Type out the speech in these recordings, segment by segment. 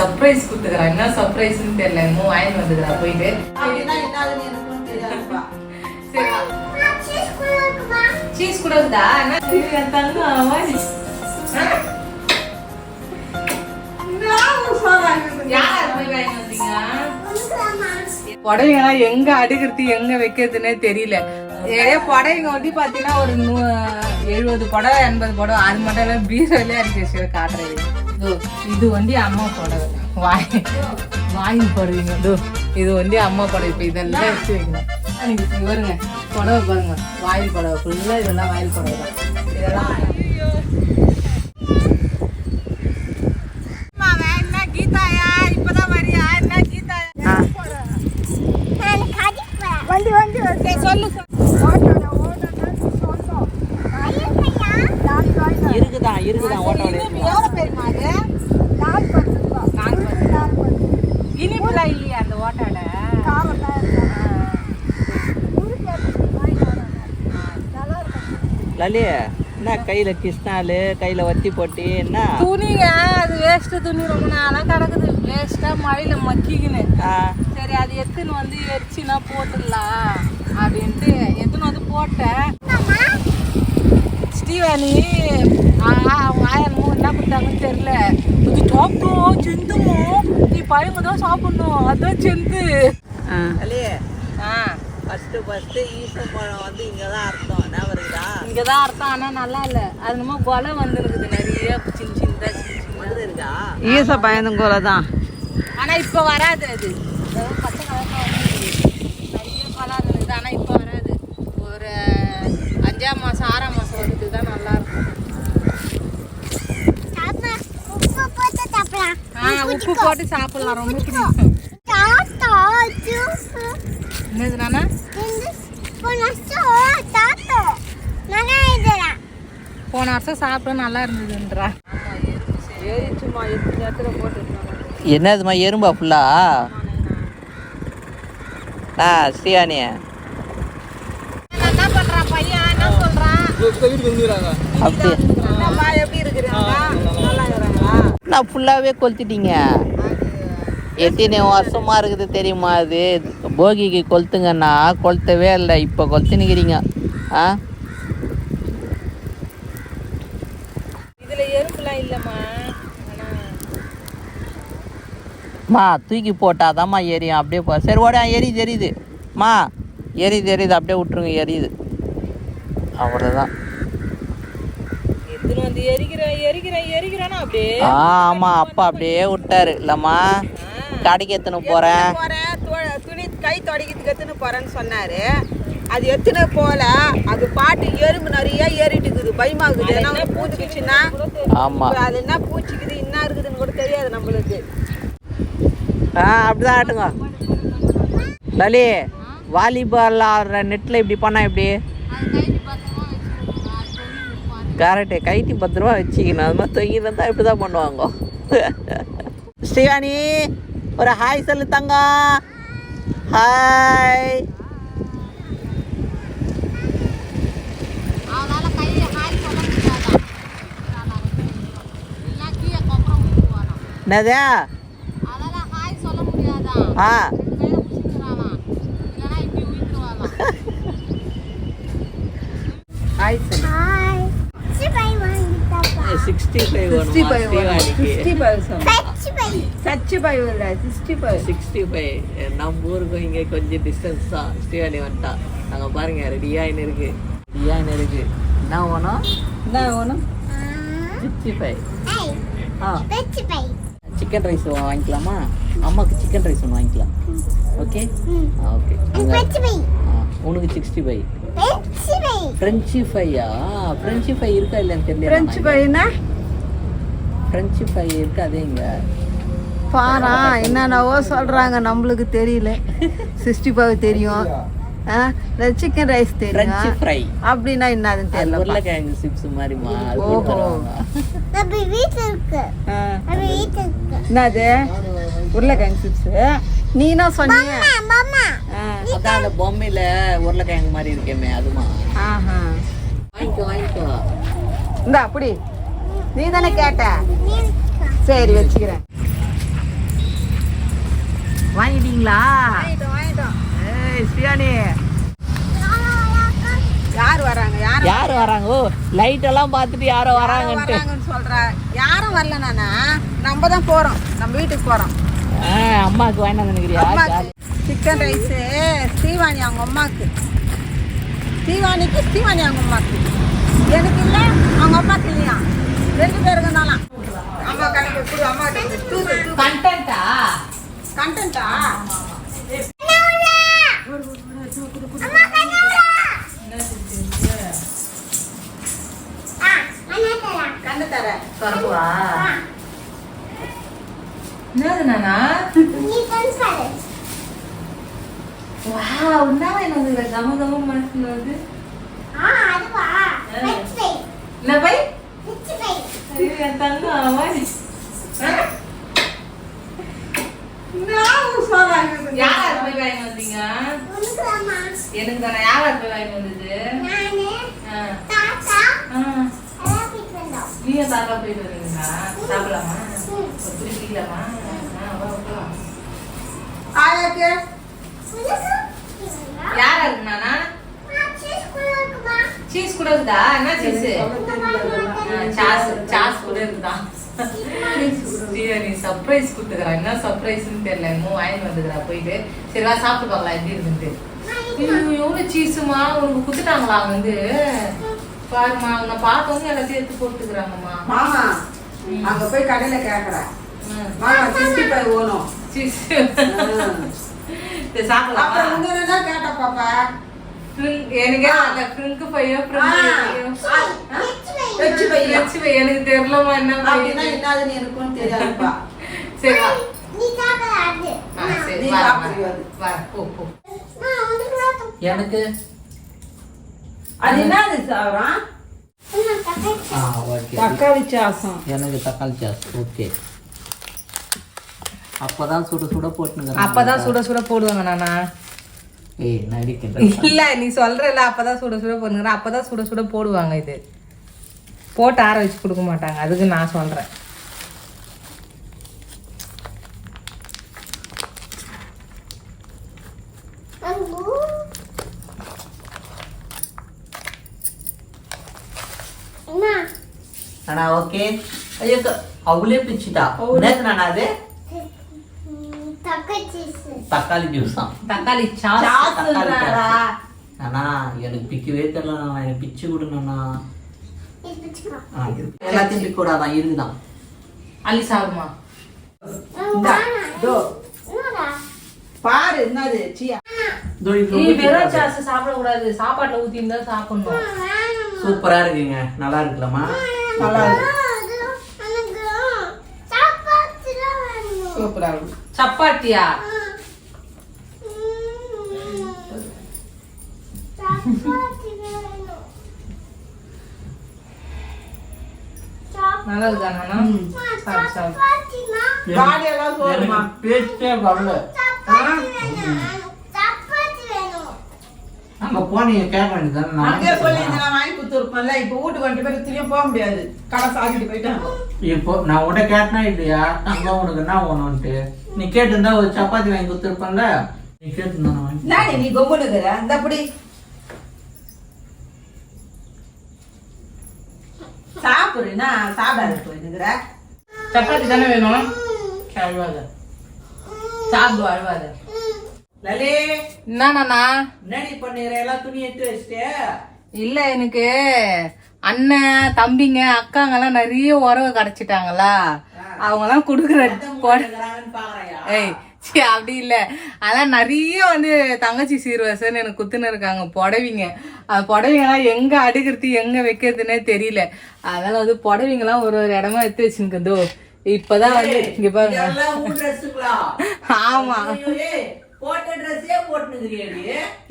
Surprise கொடுத்துக்கிறா. என்ன சர்ப்ரைஸ்ன்னு தெரியல. என்னமோ வாங்கி வந்துக்கிறா போயிட்டு. சீஸ் கூட இருக்குதா? புடவைங்கலாம் எங்க அடுக்கிறது எங்க வைக்கிறதுன்னே தெரியல. புடவைங்க வந்து பாத்தீங்கன்னா ஒரு 70 புடவை 80 புடவை அது மட்டும் பீரோலே அடிக்க காட்டுறது. இது வந்து அம்மா புடவை வாங்கி போடுவீங்க. இது வந்து அம்மா புடவை. இப்ப இதெல்லாம் வச்சு வைக்கணும். நீங்க வருங்க புடவை பாருங்க. வாயில் புடவை ஃபுல்லா இதெல்லாம் வாயில் புடவை தான். இதெல்லாம் கீதாயா இப்பதான் வரியா? என்ன கீதாயா வந்து சொல்லு. இருக்குதான் ஓட்டோல எவ்வளவு பேருமா அது? இனிப்புல இல்லையா அந்த ஓட்டால? லலி என்ன கையில கிருஷ்ணாலு கையில வத்தி போட்டி என்ன துணிங்க? அது வேஸ்ட் துணி ரொம்ப நாளா கிடக்குது. வேஸ்டா மழையில மக்கிக்குன்னு. சரி அது எடுத்துன்னு வந்து எரிச்சுனா போட்டுடலாம் அப்படின்ட்டு எடுத்துன்னு வந்து போட்டேன். ஸ்ரீவாணி அவங்க ஆயனமோ என்ன கொடுத்தாங்கன்னு தெரியல. இது சாப்பிடும் செந்துமோ நீ பழங்க தான் சாப்பிடணும். அதான் செந்து ஃபர்ஸ்ட் ஈசம் பழம் வந்து இங்கதான் அர்த்தம். என்ன வருதா? இங்கதான் அர்த்தம். ஆனா நல்லா இல்ல. அது என்னமோ கொலை வந்துருக்குது நிறைய சின்ன சின்னதா இருக்கா. ஈச பயந்துங்கோல தான். ஆனா இப்ப வராது. அது பச்சை கலர்ல நிறைய பழம் இருக்குது. ஆனா இப்ப வராது. ஒரு 5ஆம் மாசம் 6ஆம் மாசம் வரைக்கும் தான் நல்லா இருக்கும். உப்பு போட்டு சாப்பிடலாம். ரொம்ப பிடிக்கும். என்னது நானா போன வருஷம் சாப்பிட நல்லா இருந்ததுன்றா. என்னதுமா எறும்பா ஃபுல்லா? ஸ்ரீயானி என்ன பண்றான் பையன்? என்ன சொல்றான்? எப்படி இருக்கிறாங்க? நல்லா இருக்கிறாங்களா? நான் ஃபுல்லாவே கொளுத்திட்டீங்க. எத்தனை வருஷமா இருக்குது தெரியுமா? அது போகிக்கு கொளுத்துங்கன்னா கொளுத்தவே இல்லை. இப்போ கொளுத்துனுக்கிறீங்க. இதுல எறும்புலாம் இல்லம்மா. மா தூக்கி போட்டாதாம்மா எரியும். அப்படியே போ. சரி ஓட எரியுது மா எரியுது அப்படியே விட்டுருங்க. எரியுது அவ்வளோதான். எடுத்துன்னு வந்து எரிக்கிறேன்னா அப்படியே. ஆமா அப்பா அப்படியே விட்டாரு இல்லம்மா. கடைக்கு எத்தனை போறேன் துணி கை தொடக்கிறதுக்கு எத்தனை போறேன்னு சொன்னாரு. அது எத்தனை போல அது பாட்டு எறும்பு நிறைய ஏறிட்டு இருக்குது. பயமாகுது. ஏன்னா பூச்சிக்குச்சுன்னா ஆமா அது என்ன பூச்சிக்குது என்ன இருக்குதுன்னு கூட தெரியாது நம்மளுக்கு. அப்படிதான் ஆட்டுங்க. லலி வாலிபால் ஆடுற நெட்ல இப்படி பண்ணா எப்படி? கரெக்டு. கைட்டி 10 ரூபா வச்சுக்கணும். அது மாதிரி தொங்கி இருந்தா இப்படிதான் பண்ணுவாங்க. ஸ்ரீவாணி ஒரு ஹாய் சொல்லு தங்க. ஹாய். என்னது? ஹாய் சொல்லு. 65 நம்ம ஊருக்கும் இங்கே கொஞ்சம் டிஸ்டன்ஸ் தான். ஸ்ரீவாணி வந்துட்டா. நாங்கள் பாருங்க ரெடியாகின்னு இருக்கு. என்ன வேணும்? 65. சிக்கன் ரைஸ் வாங்கிக்கலாமா? அம்மாவுக்கு சிக்கன் ரைஸ் ஒன்று வாங்கிக்கலாம். Okay okay. உனக்கு 65. ஃப்ரெஞ்சு ஃப்ரையா? ஃப்ரெஞ்சு ஃப்ரை இருக்கா இல்லைன்னு தெரியல. ஃப்ரெஞ்சு ஃப்ரைனா ஃப்ரெஞ்சு ஃப்ரை இருக்காதேங்க. பாரா என்னென்னவோ சொல்கிறாங்க. நம்மளுக்கு தெரியல. 65 தெரியும். சிக்கன் ரைஸ் தெரியும். ஃப்ரை அப்படின்னா என்னதுன்னு தெரியல. உருளைக்கிழங்கு சிப்ஸ் மாதிரிமா. என்னது உருளைக்கிழங்கு சிப்ஸ்? நீனா சொன்னீங்க. அதான் அந்த பொம்மையில உருளைக்கிழங்கு மாதிரி இருக்கேமே அதுமா. வாங்கிக்கோ. இந்த அப்படி நீ தானே கேட்ட. சரி வச்சுக்கிறேன். வாங்கிட்டீங்களா? வாங்கிட்டோம். ஏய் ஸ்ரீயானி, யார் வராங்க? யார் வராங்க? ஓ லைட் எல்லாம் பார்த்துட்டு யாரோ வராங்கன்ட்டு சொல்ற. யாரும் வரல நானா, நம்ம தான் போறோம், நம்ம வீட்டுக்கு போறோம். அம்மாவுக்கு வாங்கிட்டு நினைக்கிறியா? சிக்கன் ரைஸ் ஸ்ரீவாணி அவங்க அம்மாக்கு, ஸ்ரீவாணி அவங்க அம்மாக்கு, எனக்கு இல்லை அவங்க அம்மாக்கு இல்லையா, 2 பேருக்கு தானாம். அம்மா கணக்கு கொடு, அம்மா கண்டென்ட்டா கண்டு தர பரவா. என்னது நானா? வாவ், என்ன வேணும்ல கமகம மனசுல வந்து. என்ன பை? ஐயோ தங்கம் அவன். யார் போய் வாங்கி வந்தீங்க? எனக்கு தானே. யார் போய் வாங்கி வந்தது? நீங்க தாத்தா போயிட்டு வரீங்களா? சாப்பிடலாமா? குடிக்கலாமா? யாரா இருக்குண்ணா? சீஸ் கூட இருக்குதா? என்ன சீஸ்? சாஸ் கூட இருக்குதா? நீ சர்ப்ரைஸ் கொடுத்துக்கிறா. என்ன சர்ப்ரைஸ்ன்னு தெரியல. இன்னும் வாங்கி வந்துக்கிறா போயிட்டு. சரி வா சாப்பிட்டு பார்க்கலாம் எப்படி இருக்குன்ட்டு. எவ்வளவு சீஸுமா உனக்கு குத்துட்டாங்களா? வந்து பாருமா, உன்னை பார்த்தவங்க எல்லாத்தையும் எடுத்து போட்டுக்கிறாங்கம்மா. மாமா அங்க போய் கடையில கேக்குறேன். மாமா 65 ஓணும். சாப்பிடலாம். அப்புறம் முன்னேறதா கேட்ட பாப்பா. எனக்கு அந்த ஃப்ரிங்க் பையோ வெச்சு பை எனக்கு தெரியலமா. என்ன அப்படின்னா என்னதுன்னு எனக்கும் தெரியாதுப்பா. சரி வா. நீ சாப்பிடுவாரு. வா போ போ. எனக்கு அது என்னது சாவரம்? ஓகே. தக்காளி சாசம். எனக்கு தக்காளி சாஸ். ஓகே. அப்பதான் சுட சுட போட்டுங்க. அப்பதான் சுட சுட போடுவாங்க நானா? ஏய் நடிக்கிறேன். இல்ல நீ சொல்றல அப்பதான் சுட சுட போடுங்க. அப்பதான் சுட சுட போடுவாங்க. இது போட்டு ஆற வச்சு கொடுக்க மாட்டாங்க. அதுக்கு நான் சொல்றேன். அண்ணா ஓகே. ஐயோ அவளே பிச்சுட்டா. என்னது நானா அது? தக்காளி ஜூஸா? தக்காளி சாஸ். அண்ணா எனக்கு பிக்கவே தெரியல. எனக்கு பிச்சு கொடுங்கண்ணா. எல்லாத்தையும் பிக்க கூடாதான். இருக்குதான். அள்ளி சாப்பிடுமா? பாரு என்னது சியா. வெறும் சாஸ் சாப்பிட கூடாது. சாப்பாட்டுல ஊத்தி இருந்தா சாப்பிடணும். சூப்பரா இருக்குங்க. நல்லா இருக்குல்லம்மா? நல்லா இருக்கு. சூப்பரா இருக்கு. சப்பாத்தியா? நல்லா இருக்கானா? காடி எல்லாம் போடுமா? பேச்சே வரல. அங்க போனீங்க கேட்க வேண்டியதானே? அங்கே சொல்லி நான் வாங்கி கொடுத்துருப்பேன்ல. இப்போ வீட்டுக்கு வந்துட்டு போய் திரும்பியும் போக முடியாது. கடை சாத்திட்டு போயிட்டாங்க. இப்போ நான் உன்கிட்ட கேட்டனா இல்லையா அங்க உனக்கு என்ன வேணும்ட்டு? நீ கேட்டிருந்தா ஒரு சப்பாத்தி வாங்கி கொடுத்துருப்பேன்ல. நீ கேட்டிருந்தா நான் வாங்கி. நீ கொம்புனுக்குற அந்த அப்படி சாப்பிடுறா சாப்பிடாது போயிருக்கிற. சப்பாத்தி தானே வேணும்? அழுவாத. சாப்பிடு அழுவாத. லலே என்னண்ணா? என்னடி பண்ணிடுற? எல்லாம் துணி எடுத்து வச்சுட்டு. இல்ல எனக்கு அண்ணன் தம்பிங்க அக்காங்க எல்லாம் நிறைய உறவு கிடைச்சிட்டாங்களா. அவங்க எல்லாம் குடுக்குற ஏய் சி அப்படி இல்ல. அதெல்லாம் நிறைய வந்து தங்கச்சி சீர்வரிசைன்னு எனக்கு குத்துன்னு இருக்காங்க புடவைங்க. அது புடவைங்கலாம் எங்க அடுக்கிறது எங்க வைக்கிறதுனே தெரியல. அதனால வந்து புடவைங்கலாம் ஒரு ஒரு இடமா எடுத்து வச்சுருக்கதோ. இப்பதான் வந்து இங்க பாருங்க. ஆமா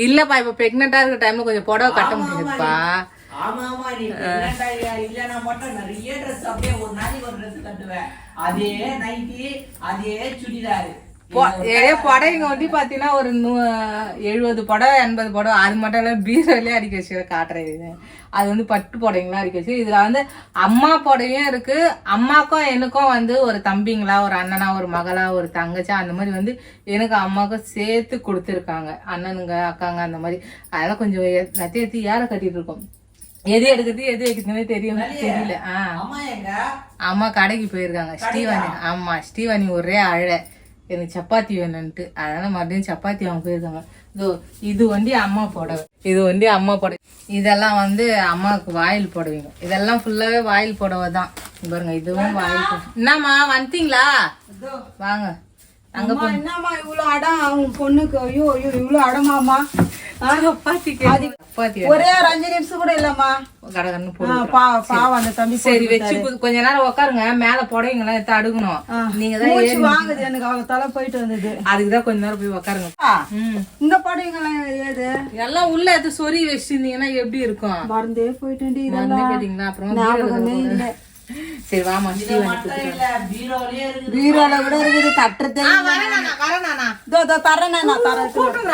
இல்லப்பா இப்ப பிரெக்னெண்டா இருக்க டைம்ல கொஞ்சம் புடவை கட்ட முடியுதுப்பா. அதே நைட்டி அதே சுடிதாரு புடவைங்க வந்து பாத்தீங்கன்னா ஒரு 70 புடவை 80 புடவை அது மட்டும் இல்ல பீரோலயே அடிக்க வச்சு காட்டுறது. அது வந்து பட்டு புடவைங்களா அடிக்க வச்சு. இதுல வந்து அம்மா புடவையும் இருக்கு. அம்மாக்கும் எனக்கும் வந்து ஒரு தம்பிங்களா ஒரு அண்ணனா ஒரு மகளா ஒரு தங்கச்சா அந்த மாதிரி வந்து எனக்கு அம்மாவுக்கும் சேர்த்து கொடுத்துருக்காங்க. அண்ணனுங்க அக்காங்க அந்த மாதிரி. அதெல்லாம் கொஞ்சம் நத்தி ஏற கட்டிட்டு இருக்கோம். எது எடுக்கிறது எது வைக்கிறதுன்னு தெரியல. அம்மா கடைக்கு போயிருக்காங்க ஸ்ரீவாணி. ஆமா ஸ்ரீவாணி ஒரே அழ எனக்கு சப்பாத்தி வேணும்ட்டு. அதனால மறுபடியும் சப்பாத்தி அவங்க போயிருக்காங்க. இது வந்து அம்மா புடவை. இது வந்து அம்மா புடவை. இதெல்லாம் வந்து அம்மாவுக்கு வாயில் புடவைங்க. இதெல்லாம் ஃபுல்லாவே வாயில் புடவை தான் பாருங்க. இதுவும் வாயில் புடவை. என்னம்மா வந்துட்டீங்களா? வாங்க அங்க போ. என்னம்மா இவ்வளவு அடம் அவங்க பொண்ணுக்கு? ஐயோ ஐயோ இவ்வளவு அடமாமா? ஒரே ஒரு 5 நிமிஷம் கூட இல்லம்மா. பாவம் அந்த தம்பி. சரி வச்சு கொஞ்ச நேரம் உட்காருங்க. மேல புடவைங்கெல்லாம் எடுத்து அடுக்கணும். நீங்க தான் வாங்குது எனக்கு அவங்க தலை போயிட்டு வந்தது. அதுக்குதான் கொஞ்ச நேரம் போய் உட்காருங்க. இந்த புடவைங்கெல்லாம் ஏது எல்லாம் உள்ள எடுத்து சொறி வச்சிருந்தீங்கன்னா எப்படி இருக்கும்? மறந்தே போயிட்டு கேட்டீங்களா? அப்புறம் சரி வாமா. பீரோல கூட இருக்குது கட்டுறது. தரேன்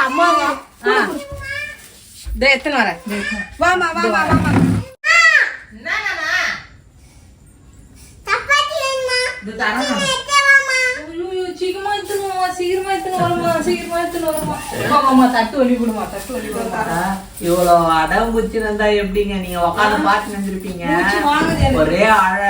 அம்மா எத்தனை வர வாமா வாமா வாமா. இவ்வளவு அடம் குச்சிருந்தா எப்படிங்க நீங்க உட்காந்து பாத்து நின்றுப்பீங்க? ஒரே அழ.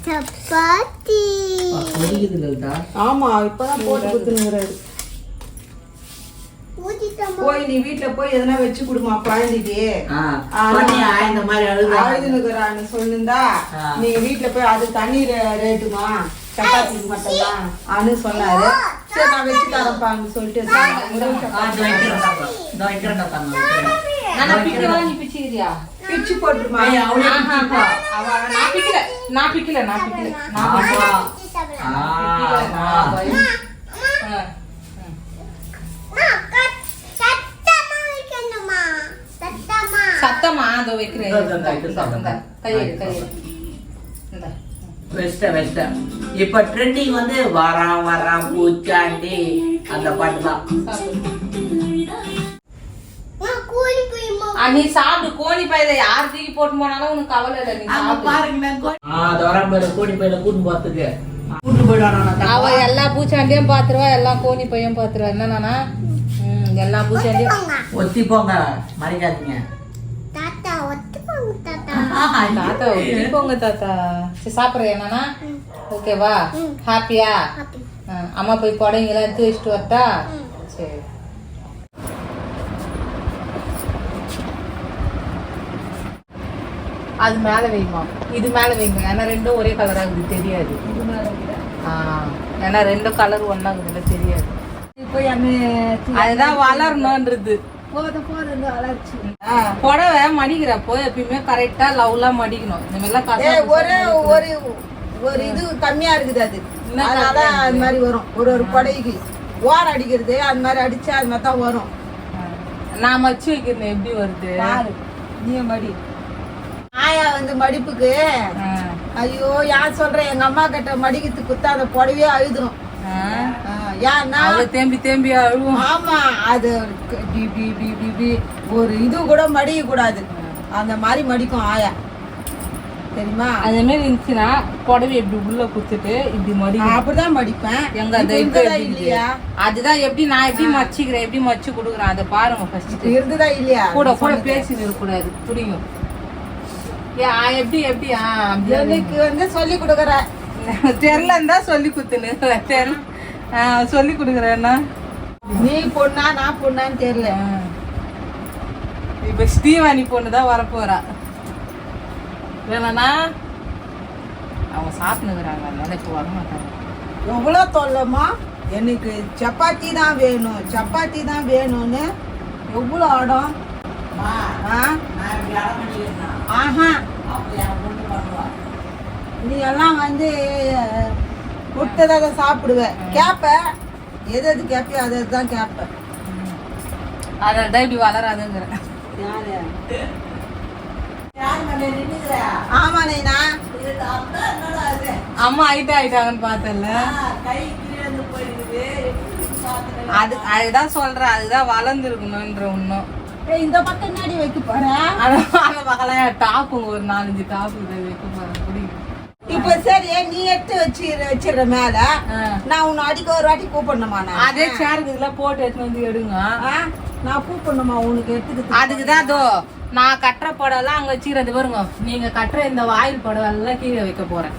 சப்பாத்தி. ஆமா இப்பதான் போட்டு குத்துனுங்கிறாரு. போய் நீ வீட்டுல போய் எதனா வச்சு கொடுமா குழந்தைக்கு. இந்த மாதிரி அழுதுனுக்குறான்னு சொல்லுந்தா நீங்க வீட்டுல போய் அது தண்ணி ரேட்டுமா சப்பாத்திக்கு மட்டும் தான் சொன்னாரு. சரி நான் வச்சு தரப்பான்னு சொல்லிட்டு பிச்சு போட்டுருமா. நான் பிக்கல சத்தமா அதோ வைக்கிறேன். இப்ப ட்ரெண்டிங் வந்து வரான் பூச்சாண்டி அந்த பாட்டு தான். நீ சாப்பிடு. கோழி பையில யார் தூக்கி போட்டு போனாலும் உனக்கு கவலை இல்லை. நீ கோழி பையில கூட்டு போறதுக்கு அவ எல்லா பூச்சாண்டியும் பாத்துருவா. எல்லா கோழி பையும் பாத்துருவா. என்னன்னா எல்லா பூச்சாண்டியும் ஒத்தி போங்க மறைக்காதீங்க. தாத்தா ஒத்தி போங்க தாத்தா. சரி சாப்பிடுற என்னன்னா ஓகேவா? ஹாப்பியா? அம்மா போய் புடவைங்கெல்லாம் எடுத்து வச்சுட்டு வரட்டா? சரி அது மேல வைமா. இது மேல வைங்க. ஏன்னா ரெண்டும் ஒரே கலரா இருக்குது தெரியாது. ஏன்னா ரெண்டும் கலர் ஒன்னாகுதுல தெரியாது. அதுதான் வளரணும்ன்றது. புடவை மடிக்கிறப்போ எப்பயுமே கரெக்டா லவ்லா மடிக்கணும். இந்த மாதிரிலாம் ஒரு இது கம்மியா இருக்குது. அது அதனால அது மாதிரி வரும். ஒரு புடவைக்கு ஓர அடிக்கிறது அது மாதிரி அடிச்சா அது மாதிரி தான் வரும். நான் மச்சு வைக்கிறேன் எப்படி வருது நீ மடி. ஆயா வந்து மடிப்புக்கு ஐயோ யார் சொல்றேன் எங்க அம்மா கிட்ட மடிக்கிறதுக்கு குத்தா அந்த புடவையே அழுதுரும். தேம்பி அழுவும். ஆமா அது ஒரு இது கூட மடிக்க கூடாது. அந்த மாதிரி மடிக்கும் ஆயா தெரியுமா? அதே மாதிரி இருந்துச்சுன்னா புடவை எப்படி உள்ள குத்துட்டு இப்படி மடிக்கும். அப்படிதான் மடிப்பேன். எங்க இல்லையா? அதுதான் எப்படி நான் எப்படி மச்சிக்கிறேன் எப்படி மச்சு கொடுக்குறேன் அதை பாருங்க. ஃபர்ஸ்ட் இருந்துதா இல்லையா? கூட கூட பேசி இருக்கக்கூடாது. புரியுங்க எப்படி எப்படி எனக்கு வந்து சொல்லி கொடுக்குற தெரியலன்னா சொல்லி குத்துன்னு சொல்லி கொடுக்குறேன்னா நீ பொண்ணா நான் பொண்ணான்னு தெரியல. இப்ப ஸ்ரீவாணி பொண்ணுதான் வரப்போறா. வேணா அவங்க சாப்பிட்டுக்கிறாங்க. அதனால இப்ப வரமாட்டாங்க. எவ்வளவு தொல்லமா எனக்கு சப்பாத்தி தான் வேணும் சப்பாத்தி தான் வேணும்னு எவ்வளவு ஆடம். நீ எல்லாம் வந்து கொடுத்ததை சாப்பிடுவ. கேப்ப எது கேப்பியோ அதை தான் கேப்ப. அதான் இப்படி வளராதுங்கிற. யாரு ஆமா நைனா அம்மா ஆயிட்டாங்கன்னு பார்த்தல. அதுதான் சொல்றேன், அதுதான் வளர்ந்துருக்கணும்ன்ற ஒன்றும். இந்த பக்கம் என்னடி வைக்க போற? அந்த பக்கம் டாப்பு ஒரு 4-5 டாப்பு வைக்க போறேன். பிடிக்கும். இப்ப சரி, நீ எடுத்து வச்சிடுற மேல நான் உன்னை அடிக்க ஒரு வாட்டி கூப்பிடணுமா? அதே சேருக்கு இதெல்லாம் போட்டு எடுத்து வந்து எடுங்க. நான் கூப்பிடணுமா உனக்கு எடுத்துக்கிட்டு? அதுக்குதான் அதோ நான் கட்டுற படம்லாம் அங்க வச்சுக்கிறது பாருங்க. நீங்க கட்டுற இந்த வாயில் படம் எல்லாம் கீழே வைக்க போறேன்.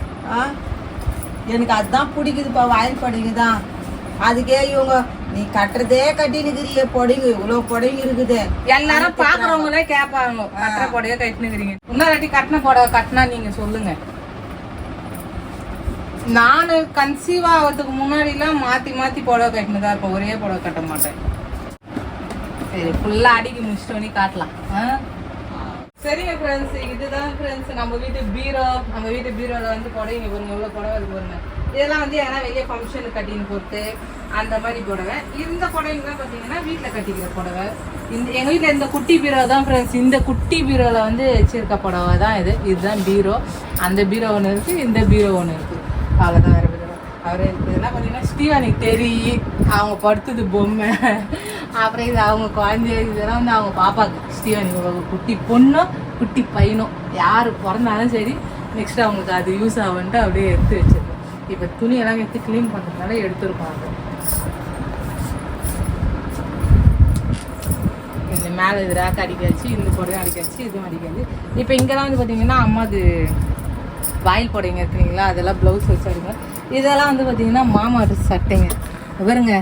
எனக்கு அதுதான் பிடிக்குதுப்பா, வாயில் படைக்குதான். அதுக்கே இவங்க நீ கட்டுறதே கட்டி நிக்கிறிய பொடிங்க, இவ்வளவு பொடிங்க இருக்குது. எல்லாரும் பாக்குறவங்களே கேட்பாங்க, கட்டுற புடவைய கட்டினுக்கிறீங்க. இன்னொரு கட்டின புடவை கட்டினா நீங்க சொல்லுங்க. நானு கன்சீவ் ஆகிறதுக்கு முன்னாடி எல்லாம் மாத்தி மாத்தி புடவை கட்டினதா இருப்பேன், ஒரே புடவை கட்ட மாட்டேன். சரி, ஃபுல்லா அடிக்கி முடிச்சிட்டோன்னு காட்டலாம். சரிங்க ஃப்ரெண்ட்ஸ், இதுதான் ஃப்ரெண்ட்ஸ் நம்ம வீட்டு பீரோ. நம்ம வீட்டு பீரோல வந்து புடவைங்க பாருங்க, எவ்வளோ புடவை இருக்கு பாருங்க. இதெல்லாம் வந்து ஏன்னா வெளியே ஃபங்க்ஷனுக்கு கட்டின்னு போட்டு அந்த மாதிரி புடவை. இந்த புடவைங்கலாம் பார்த்தீங்கன்னா வீட்டில் கட்டிக்கிற புடவை. எங்கள் வீட்டில் இந்த குட்டி பீரோ தான் ஃப்ரெண்ட்ஸ். இந்த குட்டி பீரோவில் வந்து வச்சிருக்க புடவை தான் இது. இதுதான் பீரோ. அந்த பீரோ ஒன்று இருக்குது, இந்த பீரோ ஒன்று இருக்குது. அவ்வளோதான் வேறு பீரோ. அவர் இதெல்லாம் பார்த்தீங்கன்னா ஸ்டீவானிக்கு தெரியும், அவங்க படுத்தது பொம்மை. அப்புறம் இது அவங்க குழந்தை, இதெல்லாம் வந்து அவங்க பாப்பாக்கு ஸ்டீவானிக்கு குட்டி பொண்ணோ குட்டி பையனோ யார் பிறந்தாலும் சரி நெக்ஸ்ட் அவங்களுக்கு அது யூஸ் ஆகுன்ட்டு அப்படியே எடுத்து வச்சிருக்கோம். இப்போ துணியெல்லாம் எடுத்து க்ளீன் பண்ணுறதுனால எடுத்துருப்பாங்க. இந்த மேலே இது ரேக் அடிக்காச்சு, இந்த புடவையும் அடிக்காச்சு, இதுவும் அடிக்காது. இப்போ இங்கெல்லாம் வந்து பார்த்தீங்கன்னா அம்மாது வாயில் புடவைங்க இருக்குங்களா, அதெல்லாம் ப்ளவுஸ் வச்சாருங்க. இதெல்லாம் வந்து பார்த்தீங்கன்னா மாமாட்டு சட்டைங்க. பாருங்க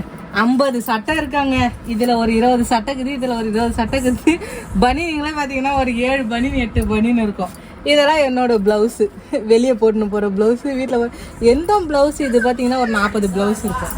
50 சட்டை இருக்காங்க. இதில் ஒரு 20 சட்டை இருக்குது, இதில் ஒரு 20 சட்டை இருக்குது. பனியன்லாம் பார்த்தீங்கன்னா ஒரு 7 பனியன் 8 பனியன் இருக்கும். இதெல்லாம் என்னோட ப்ளவுஸு, வெளியே போட்டுன்னு போகிற ப்ளவுஸு. வீட்டில் எந்த ப்ளவுஸ் இது பார்த்தீங்கன்னா ஒரு 40 ப்ளவுஸ் இருக்கும்.